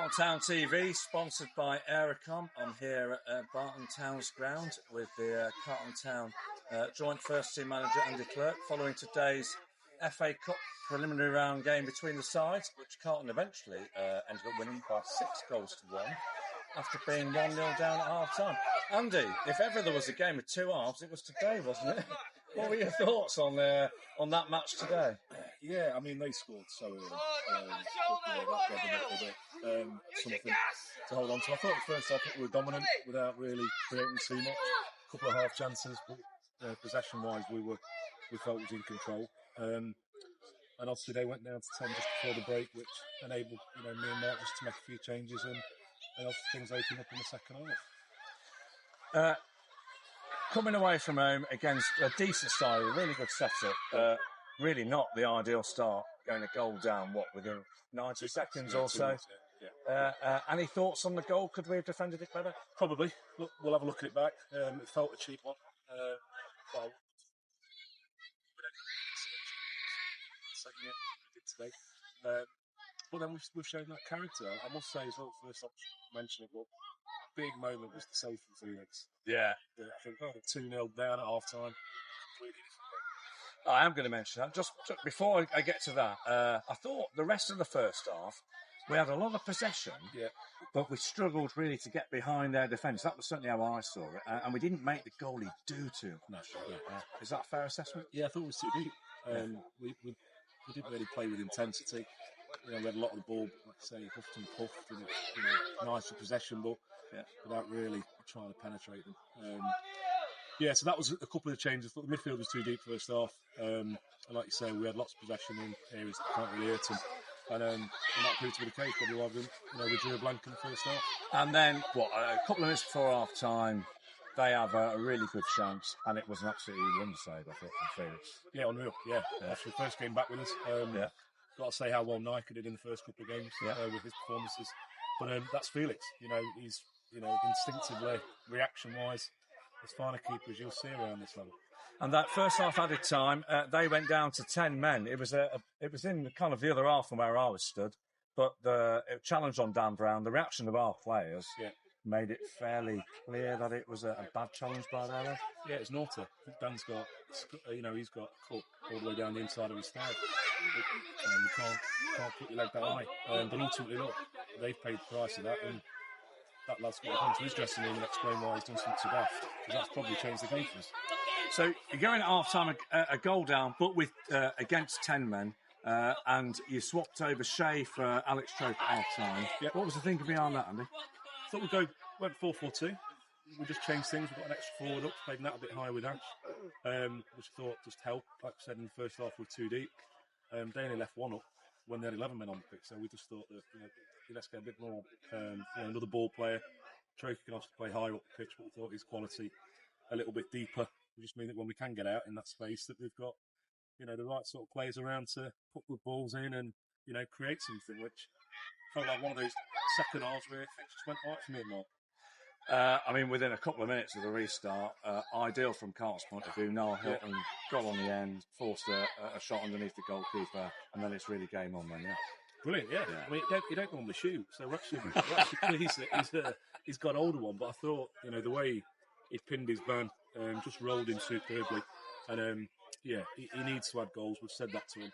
Barton Town TV, sponsored by Aerocom. I'm here at Barton Town's ground with the Barton Town joint first team manager Andy Clerke, following today's FA Cup preliminary round game between the sides, which Carlton eventually ended up winning by 6-1 after being 1-0 down at half-time. Andy, if ever there was a game of two halves, it was today, wasn't it? What were your thoughts on that match today? Yeah, I mean, they scored so early. Something to hold on to. I thought the first half we were dominant without really creating too much. A couple of half chances, but possession-wise, we felt was in control. And obviously they went down to 10 just before the break, which enabled me and Mark just to make a few changes, and obviously things opened up in the second half. Coming away from home against a decent side, a really good setup, really not the ideal start, going a goal down, within 90 seconds or so. Any thoughts on the goal? Could we have defended it better? Probably. Look, we'll have a look at it back. It felt a cheap one. Well, we did today. But then we've shown that character. I must say as well, first off, mentioning it, big moment was the save from Felix. Yeah. I think 2-0 down at half time. I am going to mention that. Just before I get to that, I thought the rest of the first half, we had a lot of possession, but we struggled really to get behind their defence. That was certainly how I saw it. And we didn't make the goalie do too much. Is that a fair assessment? Yeah, I thought it was too deep. We didn't really play with intensity. We had a lot of the ball, like I say, huffed and puffed, and nice for possession, but without really trying to penetrate them. So that was a couple of changes. I thought the midfield was too deep first half. And like you say, we had lots of possession in areas that can't really hurt them. And that proved to be the case, probably why we drew a blank in the first half. And then, a couple of minutes before half time, they have a really good chance, and it was an absolutely wonder save, I thought, from Felix. Yeah, unreal. Yeah. After the first game back with us. Got to say how well Nike did in the first couple of games with his performances. But that's Felix. He's instinctively, reaction-wise, as fine a keeper as you'll see around this level. And that first half added time, they went down to 10 men. It was in kind of the other half from where I was stood, but the challenge on Dan Brown, the reaction of our players made it fairly clear that it was a bad challenge by their end. Yeah, it's naughty. Dan's got, he's got cut all the way down the inside of his thigh. You can't put your leg that high. But ultimately, look, they've paid the price of that, and that lad's got to come to his dressing room and explain why he's done something so daft, because that's probably changed the game for us. So you're going at half time, a goal down, but with against 10 men, and you swapped over Shea for Alex Clerke at half time. Yep. What was the thinking behind that, Andy? I thought we went 4-4-2. We just changed things. We got an extra forward up, played that a bit higher with Ash, which I thought just helped. Like I said, in the first half we were too deep. They only left one up when they had 11 men on the pitch, so we just thought that let's get a bit more, another ball player. Clerke can also play higher up the pitch, but we thought his quality a little bit deeper. We just mean that when we can get out in that space, that we've got the right sort of players around to put good balls in and create something, which felt like one of those second halves where things just went right for me and Mark. Within a couple of minutes of the restart, ideal from Carl's point of view. Noel Hilton got on the end, forced a shot underneath the goalkeeper, and then it's really game on then, Brilliant, yeah. I mean, he don't normally shoot, so we're actually pleased that he's got an older one, but I thought, the way he pinned his man, just rolled in superbly, and he needs to add goals. We've said that to him,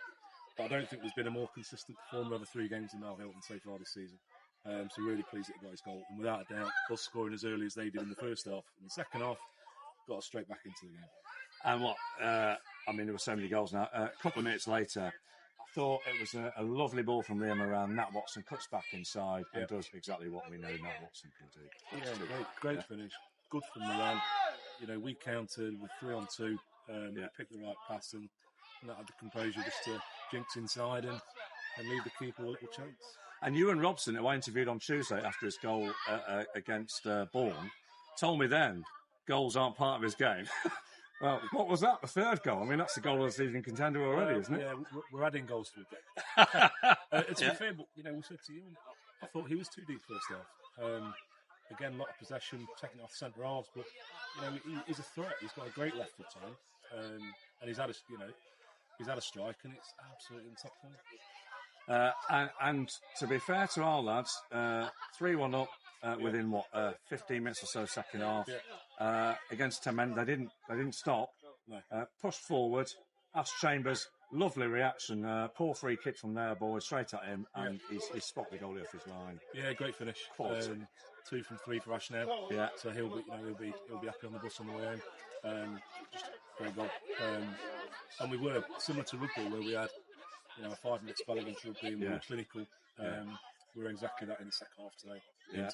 but I don't think there's been a more consistent performer over 3 games than Noel Hilton so far this season. So really pleased that he got his goal, and without a doubt, us scoring as early as they did in the first half. In the second half, got us straight back into the game. And there were so many goals now. A couple of minutes later, I thought it was a lovely ball from Liam around. Nat Watson cuts back inside and does exactly what we know Nat Watson can do. Yeah, great finish. Good from Milan. We countered with 3-on-2. Picked the right pass, and that had the composure just to jinx inside and leave the keeper a little chance. And Ewan Robson, who I interviewed on Tuesday after his goal against Bourne, told me then goals aren't part of his game. Well, what was that? The third goal? That's the goal of the season contender already, isn't it? Yeah, we're adding goals to the game. It's fair, but we said to you, I thought he was too deep first half. Again, a lot of possession, taking off centre halves, but he's a threat. He's got a great left foot time, and he's had a strike, and it's absolutely in top form. And to be fair to our lads, 3-1 up within 15 minutes or so second half against 10 men. They didn't stop. No. Pushed forward. Ash Chambers, lovely reaction. Poor free kick from there, boys, straight at him, and he's spotted the goalie off his line. Yeah, great finish. 2 from 3 for Ash now. Yeah. So he'll be happy on the bus on the way home. Just great goal. And we were similar to rugby, where we had a 5-minute spell against rugby, and we were clinical. We were exactly that in the second half today. Yeah.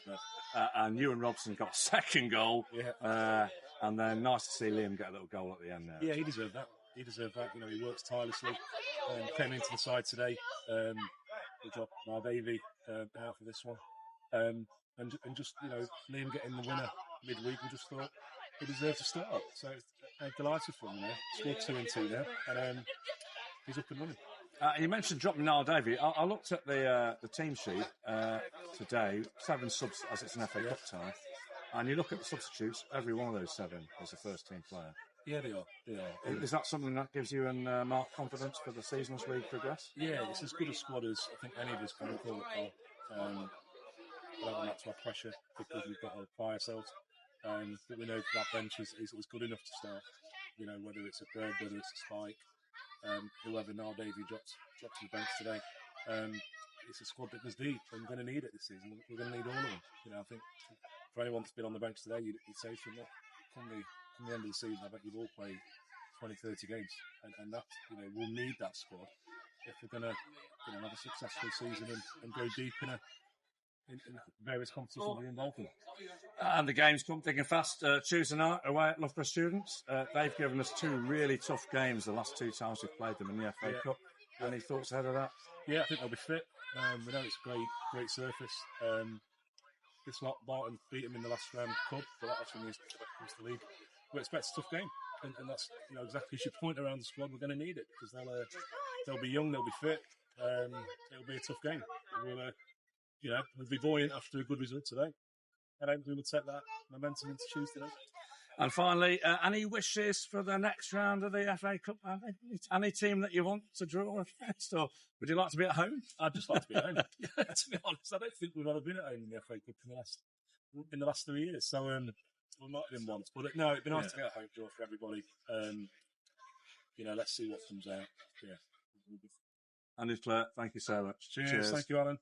And Ewan Robson got a second goal. Yeah. And then nice to see Liam get a little goal at the end there. Yeah, he deserved that. He works tirelessly. Came into the side today. Good job, Mar Davey, out for this one. And just Liam getting the winner midweek, we just thought he deserved to start. So I'm delighted for him there. Scored 2 and 2 now, and he's up and running. You mentioned dropping Niall Davey. I looked at the team sheet today. 7 subs as it's an FA Cup tie, and you look at the substitutes. Every one of those 7 is a first team player. Yeah, they are. Is that something that gives you and Mark confidence for the season as we progress? Yeah, it's as good a squad as I think any of us can call it. That's our pressure because we've got to apply ourselves. But we know that bench is good enough to start. Whether it's a Greg, whether it's a Spike, whoever Niall Davey drops to the bench today. It's a squad that goes deep, and we're going to need it this season. We're going to need all of them. I think for anyone that's been on the bench today, you'd say from the end of the season, I bet you've all played 20, 30 games, and that we'll need that squad if we're going to have a successful season and go deep in various competitions we're involved in. And the games come thick and fast. Tuesday night away at Loughborough Students. They've given us 2 really tough games the last 2 times we've played them in the FA Cup. Any thoughts ahead of that? Yeah, I think they'll be fit. We know it's a great surface. It's not Barton beat them in the last round club, but that actually means the league. We expect a tough game, and that's exactly your point around the squad. We're going to need it because they'll be young, they'll be fit. It'll be a tough game. We'll be buoyant after a good result today, and hopefully we'll take that momentum into Tuesday night. And finally, any wishes for the next round of the FA Cup? Any team that you want to draw against, or would you like to be at home? I'd just like to be at home. To be honest, I don't think we've ever been at home in the FA Cup in the last 3 years. So we might have been once, but no, it'd be nice to get a home draw for everybody. Let's see what comes out. Yeah. Andy Clerke, thank you so much. Cheers. Thank you, Alan.